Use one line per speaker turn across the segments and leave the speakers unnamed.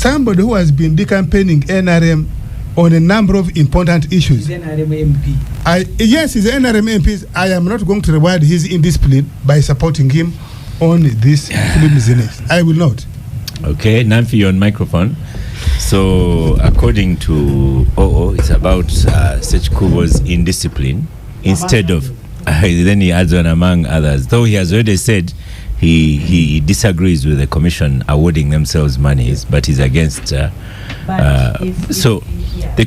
somebody who has been campaigning NRM on a number of important issues.
He's NRM MP.
Yes, he's an NRM MP. I am not going to reward his indiscipline by supporting him on this flimsiness. I will not.
Okay, Namfi, you're on microphone. So, according to OO, it's about Ssemujju's indiscipline instead of. Then he adds on among others. Though he has already said he disagrees with the commission awarding themselves monies, but he's against. The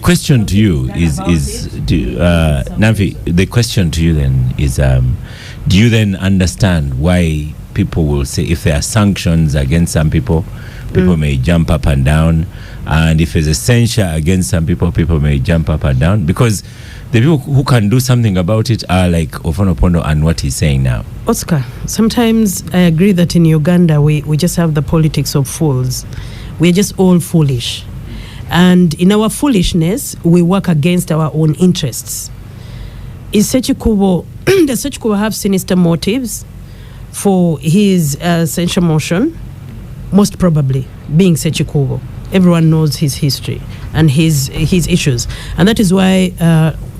question to you is Navi, the question to you then is, do you then understand why people will say if there are sanctions against some people may jump up and down, and if there's a censure against some people may jump up and down? Because the people who can do something about it are like Ofonopono and what he's saying now.
Oscar, sometimes I agree that in Uganda we just have the politics of fools. We're just all foolish. And in our foolishness, we work against our own interests. Does Ssemujju have sinister motives for his censure motion? Most probably, being Ssemujju. Everyone knows his history and his issues. And that is why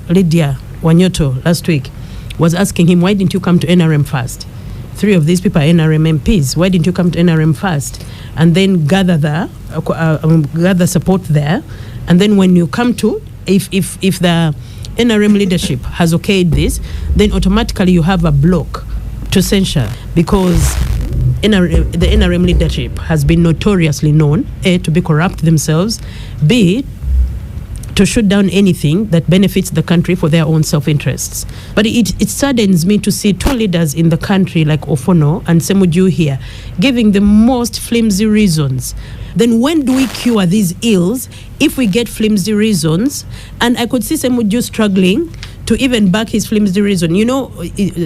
Lydia Wanyoto last week was asking him, why didn't you come to NRM first? 3 of these people are NRM MPs. Why didn't you come to NRM first? And then gather support there. And then when you come to, if the NRM leadership has okayed this, then automatically you have a block to censure, because the NRM leadership has been notoriously known, A, to be corrupt themselves, B, to shoot down anything that benefits the country for their own self-interests. But it saddens me to see 2 leaders in the country like Ofono and Ssemujju here giving the most flimsy reasons. Then when do we cure these ills if we get flimsy reasons? And I could see Ssemujju struggling to even back his flimsy reason. You know,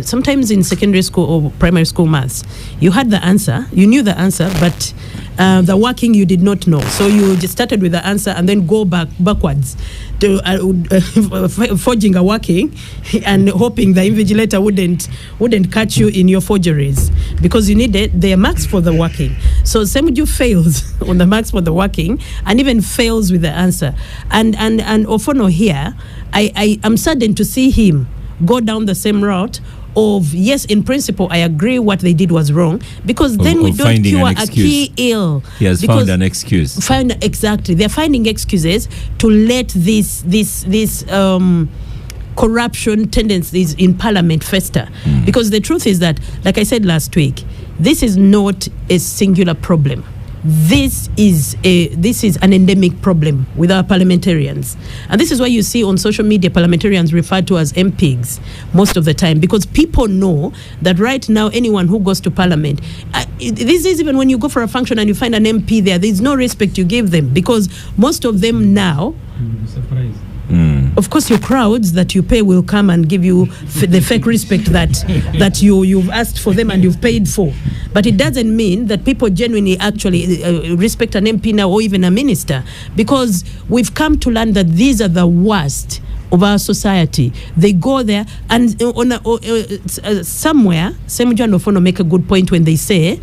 sometimes in secondary school or primary school maths, you had the answer, you knew the answer, but the working you did not know. So you just started with the answer and then go backwards to forging a working and hoping the invigilator wouldn't catch you in your forgeries, because you needed their marks for the working. So Ssemujju fails on the marks for the working and even fails with the answer. And Ofono here, I am saddened to see him go down the same route of, yes, in principle, I agree what they did was wrong, because then we don't cure a key ill.
He has found an excuse.
Exactly. They're finding excuses to let this corruption tendencies in Parliament fester. Because the truth is that, like I said last week, this is not a singular problem. This is an endemic problem with our parliamentarians. And this is why you see on social media parliamentarians referred to as MPs most of the time, because people know that right now anyone who goes to parliament, this is even when you go for a function and you find an MP there's no respect you give them, because most of them now, of course, your crowds that you pay will come and give you the fake respect that you've asked for them and you've paid for. But it doesn't mean that people genuinely actually respect an MP now or even a minister, because we've come to learn that these are the worst of our society. They go there and somewhere, Ssemujju and Ofono make a good point when they say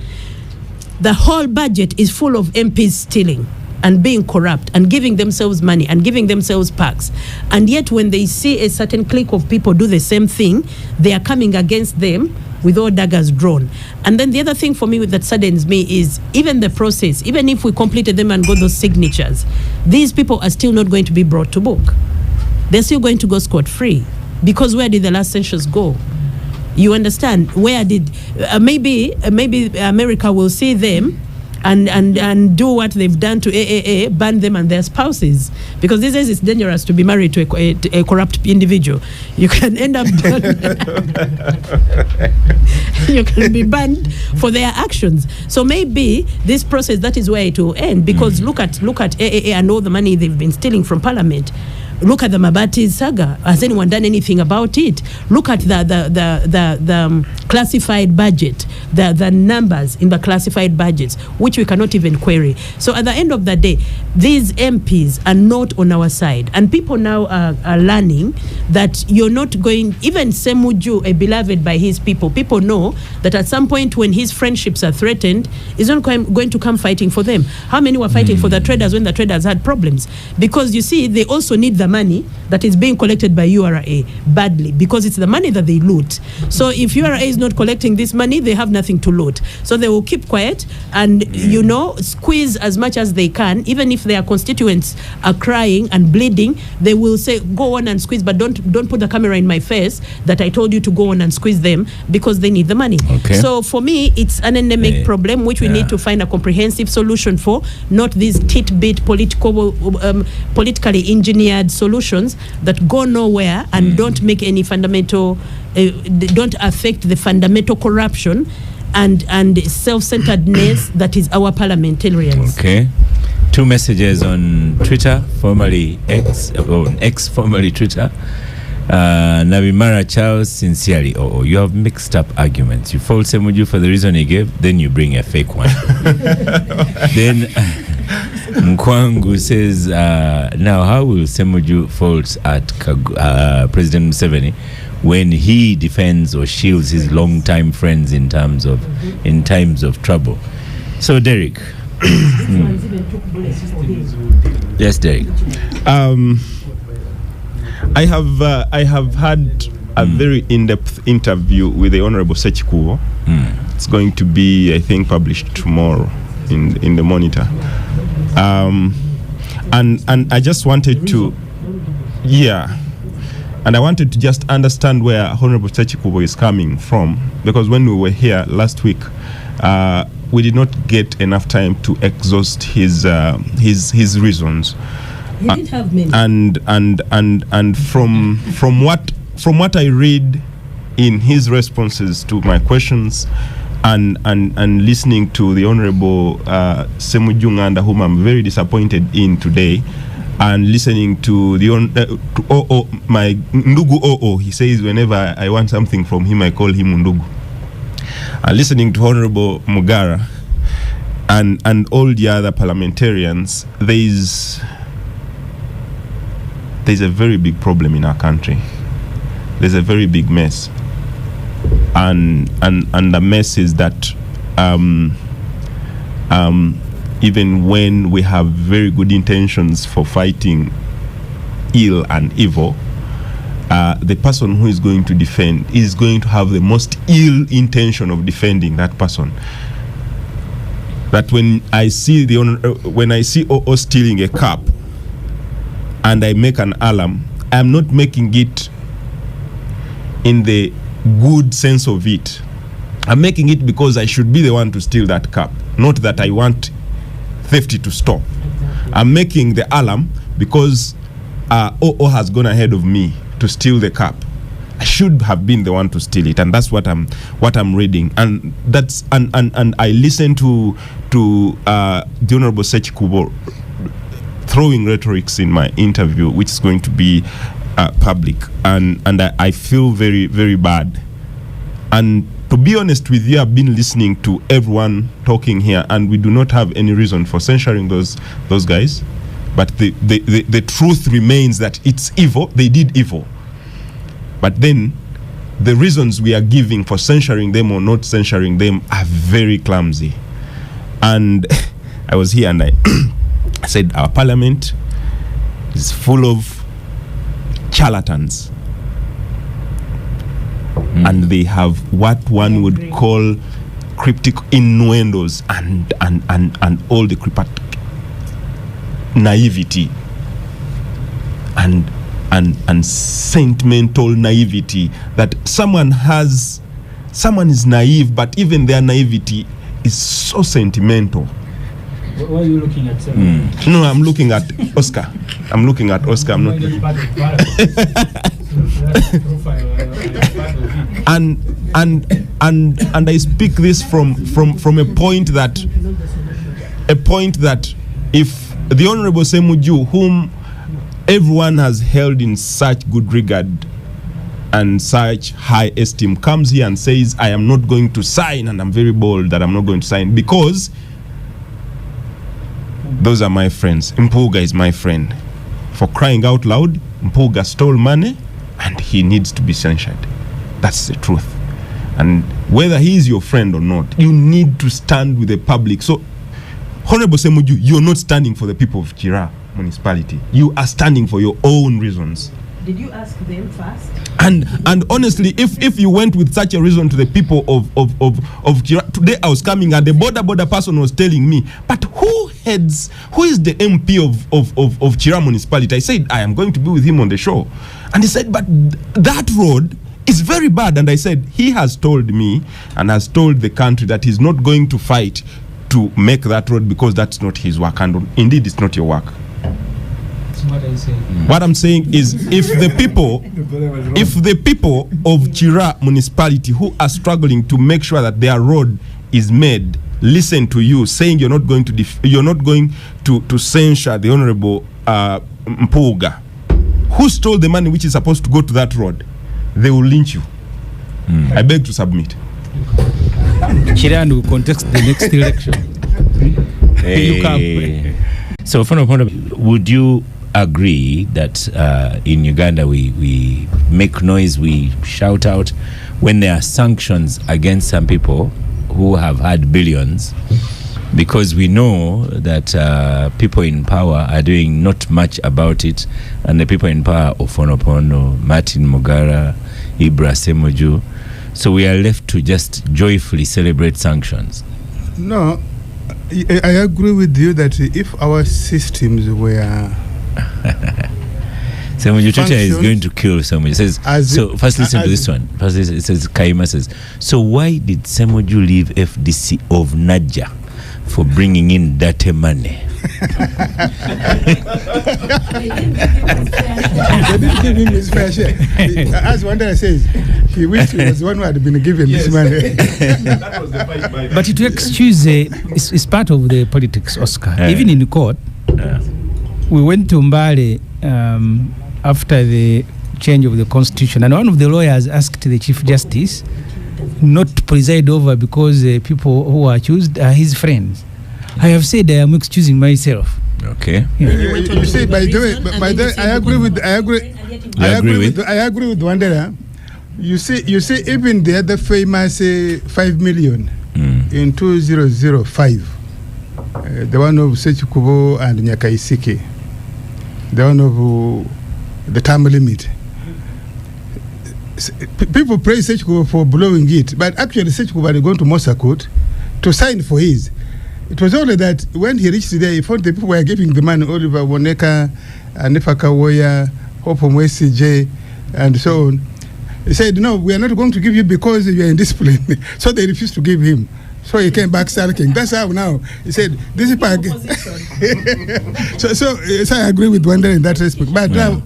the whole budget is full of MPs stealing and being corrupt and giving themselves money and giving themselves packs. And yet when they see a certain clique of people do the same thing, they are coming against them with all daggers drawn. And then the other thing for me that saddens me is even the process, even if we completed them and got those signatures, these people are still not going to be brought to book. They're still going to go scot-free, because where did the last censures go? You understand? Where did maybe America will see them and do what they've done to AAA, ban them and their spouses, because these days it's dangerous to be married to a corrupt individual. You can end up you can be banned for their actions. So maybe this process, that is where it will end, because look at AAA and all the money they've been stealing from Parliament. Look at the Mabati saga. Has anyone done anything about it? Look at the classified budget, the numbers in the classified budgets, which we cannot even query. So at the end of the day, these MPs are not on our side. And people now are learning that you're not going, even Ssemujju, a beloved by his people know that at some point when his friendships are threatened, he's not going to come fighting for them. How many were fighting for the traders when the traders had problems? Because you see, they also need the money that is being collected by URA badly, because it's the money that they loot. So if URA is not collecting this money, they have nothing to loot. So they will keep quiet and, squeeze as much as they can. Even if their constituents are crying and bleeding, they will say, go on and squeeze, but don't put the camera in my face that I told you to go on and squeeze them, because they need the money.
Okay.
So for me, it's an endemic problem which we need to find a comprehensive solution for, not these tit-bit politically engineered solutions that go nowhere and don't make any fundamental, don't affect the fundamental corruption and self-centeredness that is our parliamentarians.
Okay. 2 messages on Twitter, formerly X, formerly Twitter. Nabimara Charles, sincerely, you have mixed up arguments. You fault Ssemujju for the reason he gave, then you bring a fake one. Then Nkwangu says, now how will Ssemujju fault at President Museveni when he defends or shields his long-time friends in times of trouble? So Derek. Yes, Derek.
I have had a very in-depth interview with the Honorable Ssemujju. It's going to be, I think, published tomorrow in the Monitor. And I just wanted to, and I wanted to just understand where Honorable Ssemujju is coming from, because when we were here last week, we did not get enough time to exhaust his reasons.
He did have many.
And from what I read in his responses to my questions, and listening to the Honorable Ssemujju Nganda, whom I'm very disappointed in today, and listening to my Ndugu he says whenever I want something from him, I call him Ndugu. And listening to Honorable Mugara and all the other parliamentarians, there's a very big problem in our country. There's a very big mess, and the mess is that even when we have very good intentions for fighting ill and evil, the person who is going to defend is going to have the most ill intention of defending that person. That when I see OO stealing a cup and I make an alarm, I'm not making it in the good sense of it. I'm making it because I should be the one to steal that cup, not that I want theft to stop. I'm making the alarm because OO has gone ahead of me to steal the cup. I should have been the one to steal it, and that's what I'm reading. And that's and I listened to the Honorable Ssemujju throwing rhetorics in my interview, which is going to be public, and I feel very, very bad. And to be honest with you, I've been listening to everyone talking here, and we do not have any reason for censuring those guys. But the truth remains that it's evil. They did evil. But then the reasons we are giving for censuring them or not censuring them are very clumsy. And I was here and I said our parliament is full of charlatans. And they have what one would call cryptic innuendos and all the cryptic naivety and sentimental naivety that someone is naive, but even their naivety is so sentimental.
Why are you looking at
No, I'm looking at Oscar. I'm not and I speak this from a point that if the Honorable Ssemujju, whom everyone has held in such good regard and such high esteem, comes here and says, I am not going to sign, and I'm very bold that I'm not going to sign, because those are my friends. Mpuuga is my friend. For crying out loud, Mpuuga stole money and he needs to be censured. That's the truth. And whether he is your friend or not, you need to stand with the public. So, Honorable Ssemujju, you're not standing for the people of Kira municipality. You are standing for your own reasons.
Did you ask them first?
And honestly, if you went with such a reason to the people of Kira, today I was coming and the border person was telling me, but who is the MP of Kira municipality? I said, I am going to be with him on the show. And he said, but that road is very bad. And I said, he has told me and has told the country that he's not going to fight to make that road because that's not his work. And indeed, it's not your work. What I'm saying is, if the people of Kira municipality who are struggling to make sure that their road is made, listen to you saying you're not going to censure the Honorable Mpuuga, who stole the money which is supposed to go to that road, they will lynch you. I beg to submit.
Kira will contest the next election. You come.
So, would you agree that in Uganda we make noise, we shout out when there are sanctions against some people who have had billions, because we know that people in power are doing not much about it, and the people in power, Ofonopono, Martin Mugara, Ibra Ssemujju, so we are left to just joyfully celebrate sanctions.
No, I agree with you that if our systems were
Ssemujju Chacha is going to kill Ssemujju. Says, so first listen to this one. First it says, Kaima says, so why did Ssemujju leave FDC of Naja for bringing in dirty money?
They didn't give him his fair share. As Wanda says, he wished he was the one who had been given this money.
That was the fight. But to excuse is part of the politics, Oscar. Even in court, we went to Mbale after the change of the constitution, and one of the lawyers asked the Chief Justice not to preside over because people who are accused are his friends. I have said I am excusing myself.
Okay.
Yeah. You see, by the way, I agree with Wandera. You see, even the other famous 5 million in 2005, the one of Sechikubo and Nyakaisiki, the one of the term limit. People praise Sechikubo for blowing it, but actually Sechikubo had gone to Mosakot to sign for his. It was only that when he reached there, he found the people were giving the money, Oliver Woneka, Nefaka Woya, Hope Mwesi J, and so on. He said, no, we are not going to give you because you are in discipline. So they refused to give him. So he came back sulking. That's how now. He said, this is part. so I agree with Wanda in that respect. But now,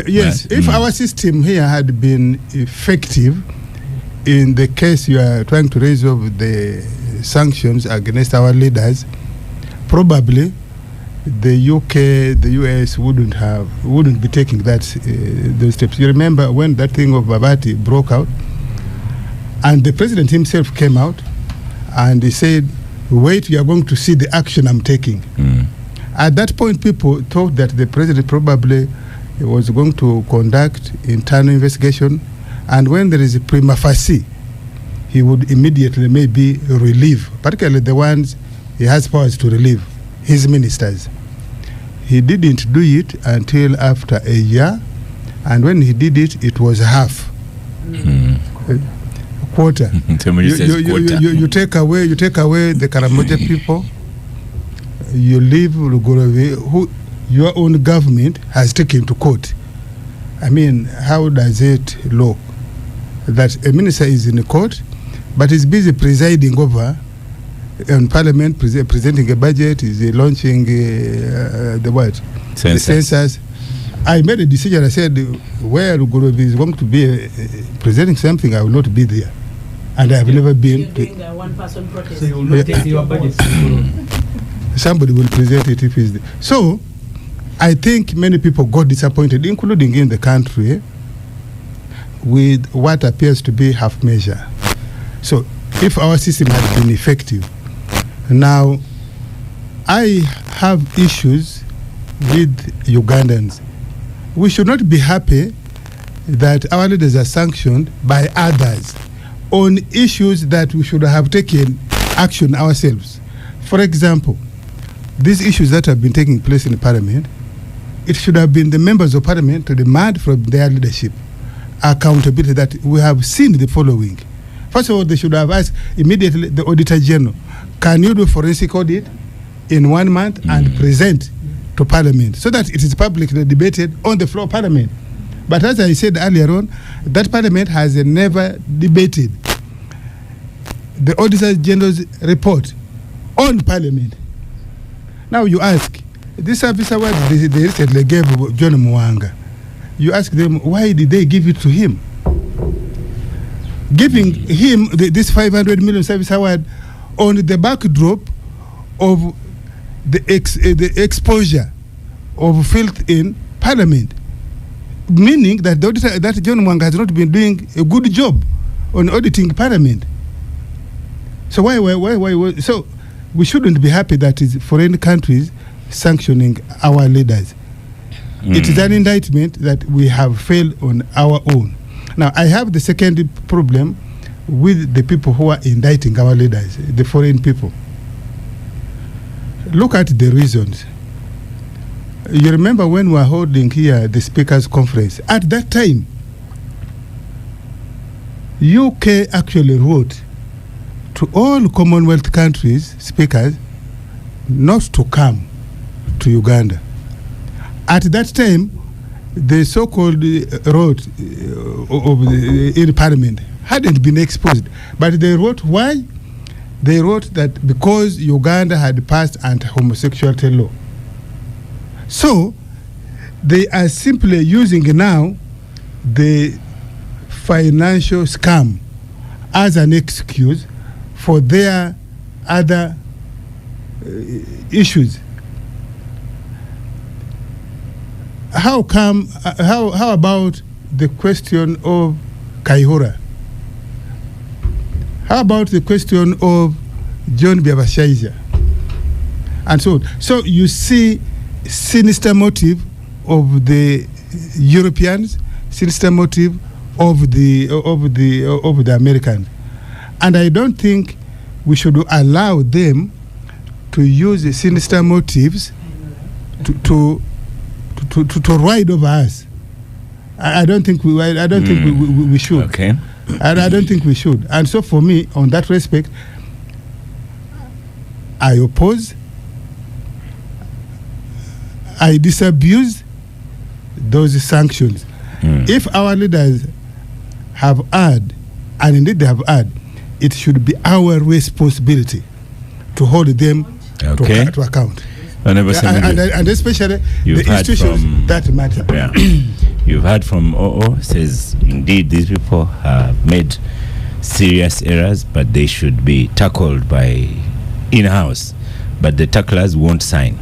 yes, if our system here had been effective in the case you are trying to raise over the sanctions against our leaders, probably the UK, the US wouldn't be taking those steps. You remember when that thing of Babati broke out, and the president himself came out and he said, wait, you are going to see the action I'm taking. At that point, people thought that the president probably was going to conduct internal investigation, and when there is a prima facie, he would immediately maybe relieve, particularly the ones he has powers to relieve, his ministers. He didn't do it until after a year, and when he did it, it was half. Quarter. You take away the Karamoja people, you leave Lugorovi, who your own government has taken to court. I mean, how does it look that a minister is in the court but is busy presiding over in Parliament, presenting a budget, is launching the what? The census. I made a decision. I said, where Lugorovi is going to be presenting something, I will not be there. And I have never been.
You're doing a one-person protest.
So you will not take your budget.
Somebody will present it if he's there. So, I think many people got disappointed, including in the country, with what appears to be half measure. So if our system had been effective, now I have issues with Ugandans. We should not be happy that our leaders are sanctioned by others on issues that we should have taken action ourselves. For example, these issues that have been taking place in Parliament, it should have been the members of Parliament to demand from their leadership accountability. That we have seen the following. First of all, they should have asked immediately the Auditor General, can you do forensic audit in 1 month and present to Parliament so that it is publicly debated on the floor of Parliament? But as I said earlier on, that Parliament has never debated the Auditor General's report on Parliament. Now you ask, this service award they recently gave John Mwanga, you ask them, why did they give it to him? Giving him this 500 million service award on the backdrop of the exposure of filth in Parliament, meaning that the auditor, that John Mwanga has not been doing a good job on auditing Parliament. So why? So we shouldn't be happy that is foreign countries sanctioning our leaders. It is an indictment that we have failed on our own. Now, I have the second problem with the people who are indicting our leaders, the foreign people. Look at the reasons. You remember when we were holding here the Speakers' Conference? At that time, UK actually wrote to all Commonwealth countries, speakers, not to come to Uganda. At that time, the so-called road in Parliament hadn't been exposed. But they wrote why? They wrote that because Uganda had passed anti-homosexuality law. So they are simply using now the financial scam as an excuse for their other issues. How about the question of Kaihura? How about the question of John Biabashaiza? And so on. So you see sinister motive of the Europeans, sinister motive of the Americans. And I don't think we should allow them to use the sinister motives to ride over us. I don't think we should.
Okay.
I don't think we should. And so for me, on that respect, I oppose, I disabuse those sanctions. If our leaders have erred, and indeed they have erred, it should be our responsibility to hold them to account. And especially the institutions that matter.
Yeah. You've heard from OO, says indeed these people have made serious errors, but they should be tackled by in-house, but the tacklers won't sign.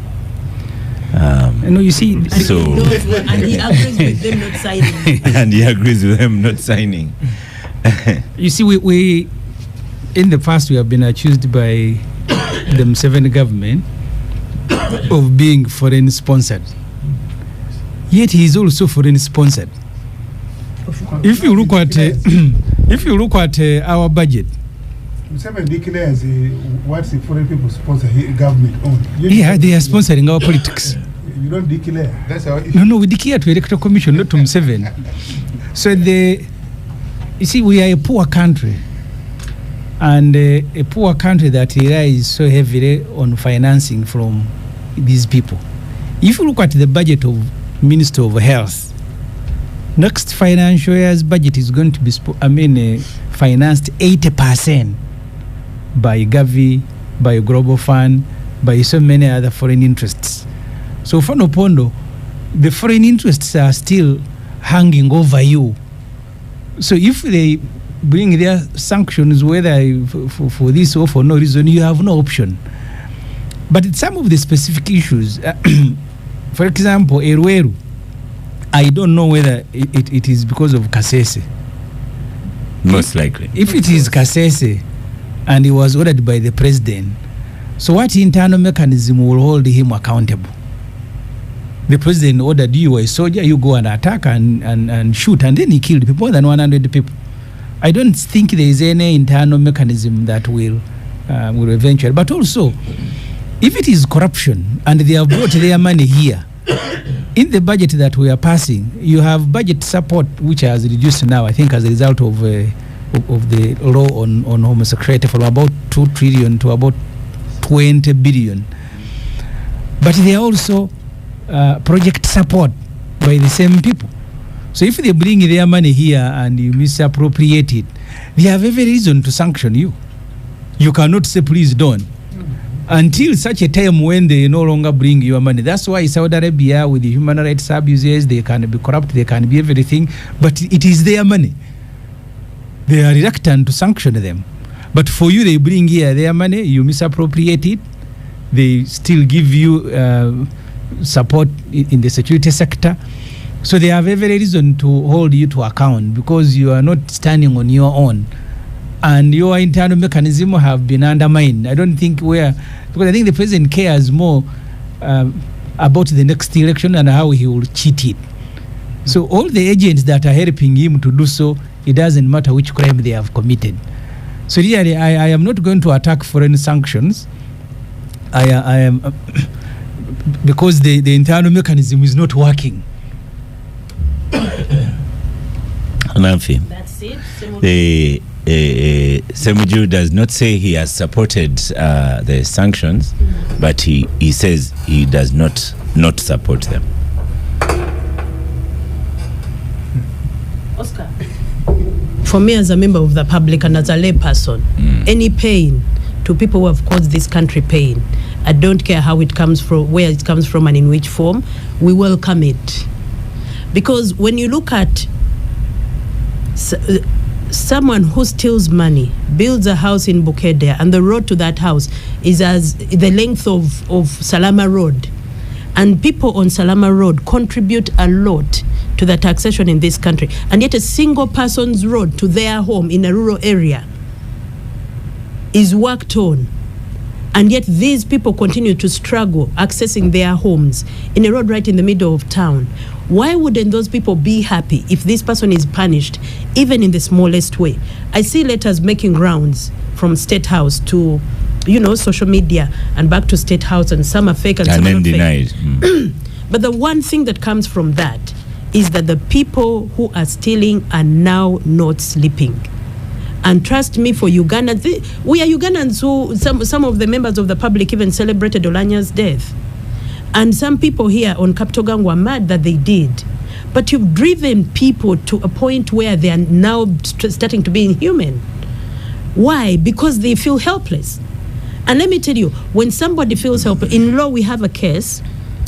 You see,
so
and he agrees with them not signing.
And he agrees with them not signing.
You see, we in the past we have been accused by the Museveni government of being foreign sponsored. Yet he is also foreign sponsored. If you look at our budget,
Museveni declares what the foreign people sponsor government on.
Yeah, they are sponsoring our politics.
You don't declare. That's our issue.
No, we declare to Electoral Commission, not to Museveni. So you see, we are a poor country, and a poor country that relies so heavily on financing from these people. If you look at the budget of Minister of Health, next financial year's budget is going to be financed 80% by Gavi, by Global Fund, by so many other foreign interests. So Fanopondo, the foreign interests are still hanging over you. So if they bring their sanctions, whether for this or for no reason, you have no option. But some of the specific issues, for example, Erweru, I don't know whether it is because of Kasese.
Most likely.
If it is Kasese and he was ordered by the president, so what internal mechanism will hold him accountable? The president ordered you, a soldier, you go and attack and shoot, and then he killed people, more than 100 people. I don't think there is any internal mechanism that will eventually. But also, if it is corruption and they have brought their money here, in the budget that we are passing, you have budget support which has reduced now, I think, as a result of the law on homosexuality from about 2 trillion to about 20 billion. But they are also project support by the same people. So if they bring their money here and you misappropriate it, they have every reason to sanction you. You cannot say, please don't. Until such a time when they no longer bring your money. That's why Saudi Arabia, with the human rights abuses, they can be corrupt, they can be everything, but it is their money. They are reluctant to sanction them. But for you, they bring here their money, you misappropriate it, they still give you support in the security sector. So they have every reason to hold you to account because you are not standing on your own. And your internal mechanism have been undermined. I don't think because I think the president cares more about the next election and how he will cheat it. So all the agents that are helping him to do so, it doesn't matter which crime they have committed. So really, I am not going to attack foreign sanctions. I am because the internal mechanism is not working.
Namfi.
That's it.
Ssemujju does not say he has supported the sanctions, but he says he does not support them.
Oscar. For me, as a member of the public and as a lay person, any pain to people who have caused this country pain, I don't care how it comes from, where it comes from, and in which form, we welcome it. Because when you look at someone who steals money, builds a house in Bukedea, and the road to that house is as the length of Salama Road, and people on Salama Road contribute a lot to the taxation in this country, and yet a single person's road to their home in a rural area is worked on, and yet these people continue to struggle accessing their homes in a road right in the middle of town. Why wouldn't those people be happy if this person is punished, even in the smallest way? I see letters making rounds from State House to, social media and back to State House, and some are fake and some are not fake. But the one thing that comes from that is that the people who are stealing are now not sleeping. And trust me, for Uganda, we are Ugandans who, some of the members of the public even celebrated Olanya's death. And some people here on Capital Gang were mad that they did. But you've driven people to a point where they are now starting to be inhuman. Why? Because they feel helpless. And let me tell you, when somebody feels helpless, in law we have a case,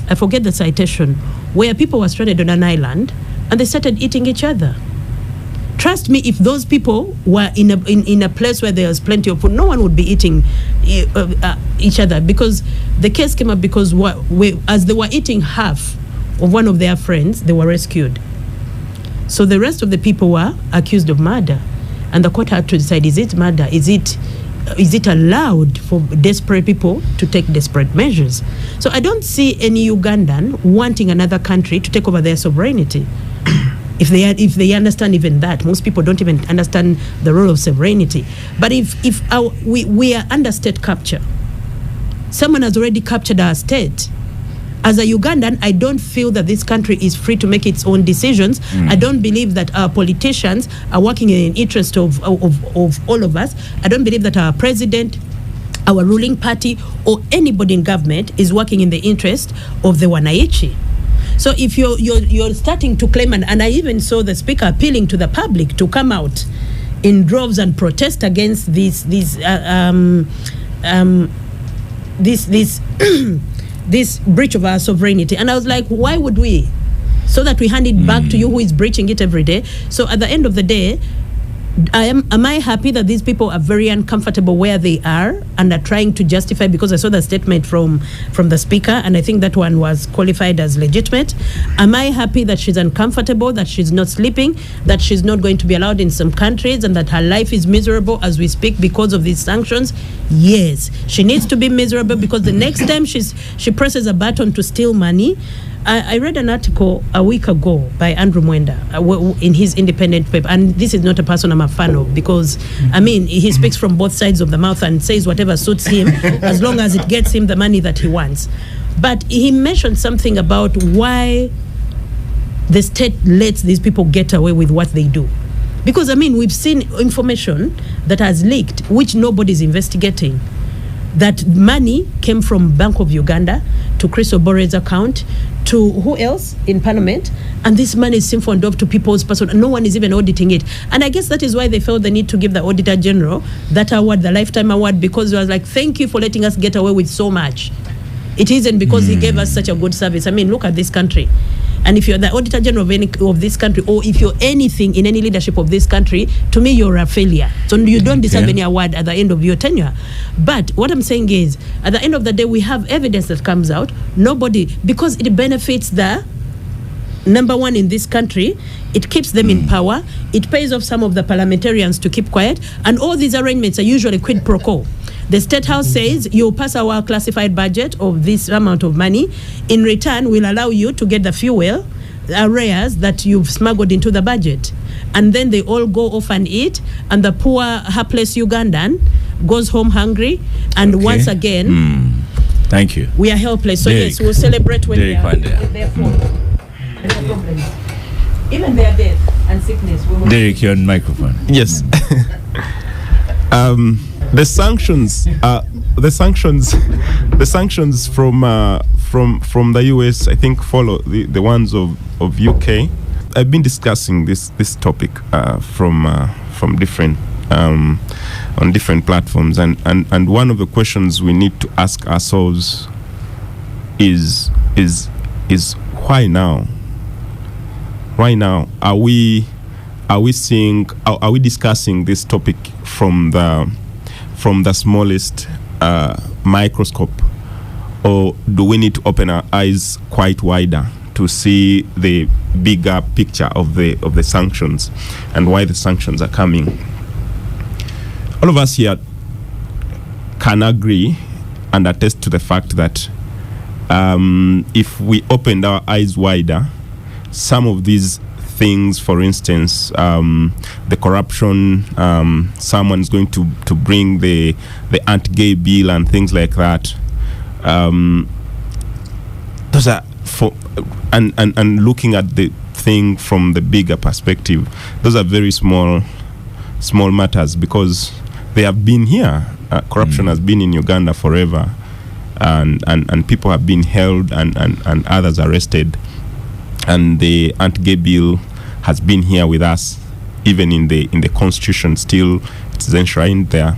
I forget the citation, where people were stranded on an island and they started eating each other. Trust me, if those people were in a place where there was plenty of food, no one would be eating each other, because the case came up because as they were eating half of one of their friends, they were rescued. So the rest of the people were accused of murder, and the court had to decide: is it murder? Is it allowed for desperate people to take desperate measures? So I don't see any Ugandan wanting another country to take over their sovereignty. If they understand even that, most people don't even understand the role of sovereignty. But if we are under state capture, someone has already captured our state. As a Ugandan, I don't feel that this country is free to make its own decisions. I don't believe that our politicians are working in the interest of all of us. I don't believe that our president, our ruling party, or anybody in government is working in the interest of the Wananchi. So if you're starting to claim, and I even saw the speaker appealing to the public to come out in droves and protest against this breach of our sovereignty, and I was like, why would we? So that we hand it back to you who is breaching it every day. So at the end of the day, Am I happy that these people are very uncomfortable where they are and are trying to justify? Because I saw the statement from the speaker, and I think that one was qualified as legitimate. Am I happy that she's uncomfortable, that she's not sleeping, that she's not going to be allowed in some countries, and that her life is miserable as we speak because of these sanctions? Yes, she needs to be miserable, because the next time she presses a button to steal money. I read an article a week ago by Andrew Mwenda in his independent paper, and this is not a person I'm a fan of, because, I mean, he speaks from both sides of the mouth and says whatever suits him as long as it gets him the money that he wants. But he mentioned something about why the state lets these people get away with what they do. Because, I mean, we've seen information that has leaked, which nobody's investigating. That money came from Bank of Uganda to Chris Obore's account, to who else in Parliament, and this money is siphoned off to people's personal. No one is even auditing it, and I guess that is why they felt the need to give the Auditor General that award, the Lifetime Award, because it was like, thank you for letting us get away with so much. It isn't because he gave us such a good service. I mean, look at this country. And if you're the Auditor General of this country, or if you're anything in any leadership of this country, to me, you're a failure. So you don't deserve any award at the end of your tenure. But what I'm saying is, at the end of the day, we have evidence that comes out. Nobody, because it benefits the number one in this country, it keeps them in power, it pays off some of the parliamentarians to keep quiet, and all these arrangements are usually quid pro quo. The State House says, you'll pass our classified budget of this amount of money. In return, we'll allow you to get the fuel arrears that you've smuggled into the budget. And then they all go off and eat, and the poor, hapless Ugandan goes home hungry. And once again,
thank you.
We are helpless. So
Derek,
yes, we'll celebrate when they are with their problems. Even their death and sickness.
Derek, you're on microphone.
Yes. The sanctions from the US, I think, follow the ones of UK. I've been discussing this topic from different on different platforms, and one of the questions we need to ask ourselves is why now? Why now? Are we discussing this topic from the smallest microscope, or do we need to open our eyes quite wider to see the bigger picture of the sanctions and why the sanctions are coming? All of us here can agree and attest to the fact that if we opened our eyes wider, some of these things, for instance, the corruption, someone's going to bring the anti-gay bill and things like that. Those are and looking at the thing from the bigger perspective, those are very small matters, because they have been here. Corruption has been in Uganda forever, and people have been held and others arrested. And the anti-gay bill has been here with us, even in the constitution. Still, it's enshrined there,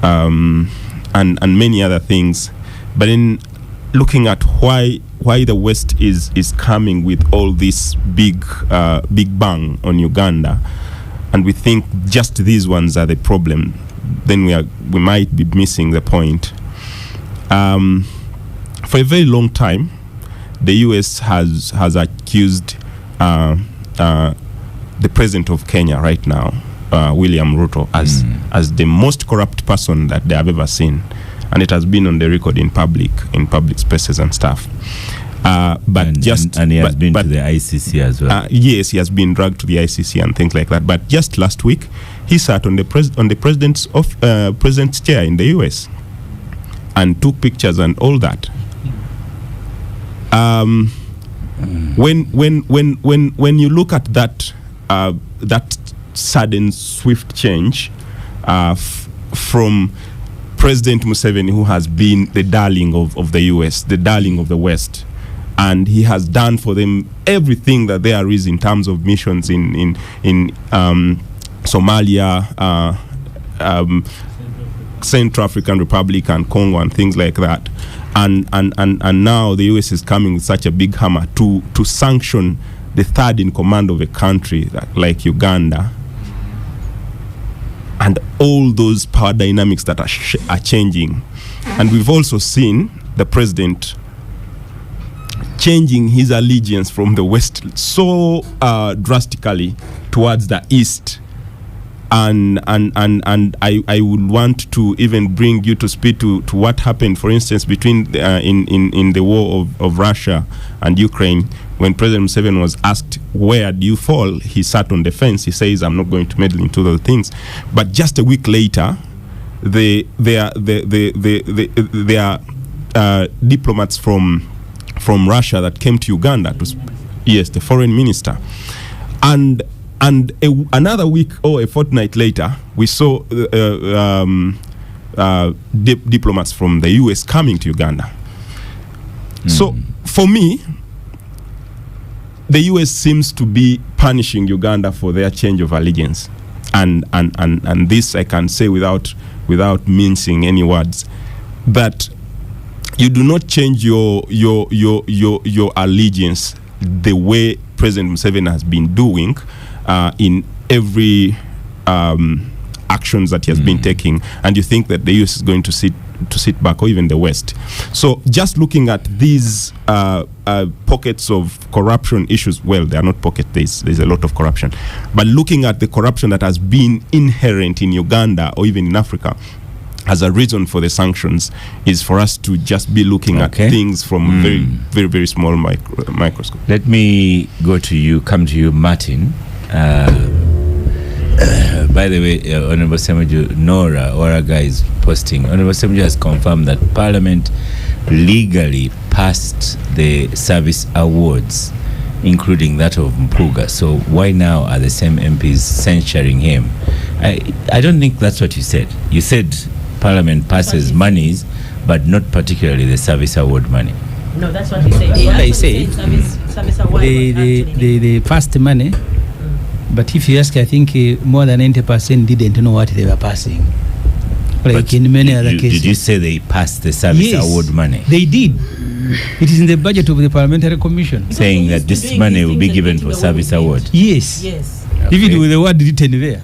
and many other things. But in looking at why the West is coming with all this big bang on Uganda, and we think just these ones are the problem, then we might be missing the point. For a very long time, the US has accused the president of Kenya right now, William Ruto, as the most corrupt person that they have ever seen, and it has been on the record in public spaces and stuff. But he has
been to the ICC as well.
Yes, he has been dragged to the ICC and things like that. But just last week, he sat on the president's chair in the US and took pictures and all that. When you look at that sudden swift change from President Museveni, who has been the darling of the US, the darling of the West, and he has done for them everything that there is in terms of missions in Somalia, Central African Republic and Congo and things like that. And now the US is coming with such a big hammer to sanction the third in command of a country like Uganda. and all those power dynamics that are changing. And we've also seen the president changing his allegiance from the West so drastically towards the East. And I would want to even bring you to speak to what happened, for instance, between in the war of Russia and Ukraine. When President Museveni was asked, where do you fall? He sat on the fence. He says, I'm not going to meddle into those things. But just a week later, there are diplomats from Russia that came to Uganda the foreign minister. And another week or a fortnight later, we saw diplomats from the US coming to Uganda. So for me, the US seems to be punishing Uganda for their change of allegiance, and this I can say without mincing any words, that you do not change your allegiance the way President Museveni has been doing in every actions that he has been taking, and you think that the US is going to sit back, or even the West. So just looking at these pockets of corruption issues, well, they are not pockets, there's a lot of corruption, but looking at the corruption that has been inherent in Uganda or even in Africa as a reason for the sanctions is for us to just be looking at things from very, very, very small microscope.
Let me come to you, Martin. By the way, Honorable Ssemujju, Nora Oraga is posting. Honorable Ssemujju has confirmed that Parliament legally passed the service awards, including that of Mpuuga. So why now are the same MPs censuring him? I don't think that's what you said. You said Parliament passes monies, but not particularly the service award money.
No, that's what he said.
What I say,
service award
they passed the money. But if you ask, I think more than 90% didn't know what they were passing. Like in many other cases.
Did you say they passed the service award money?
They did. It is in the budget of the Parliamentary Commission.
Saying that this money will be given for service award.
Yes.
Yes.
Okay. Even with the word written there.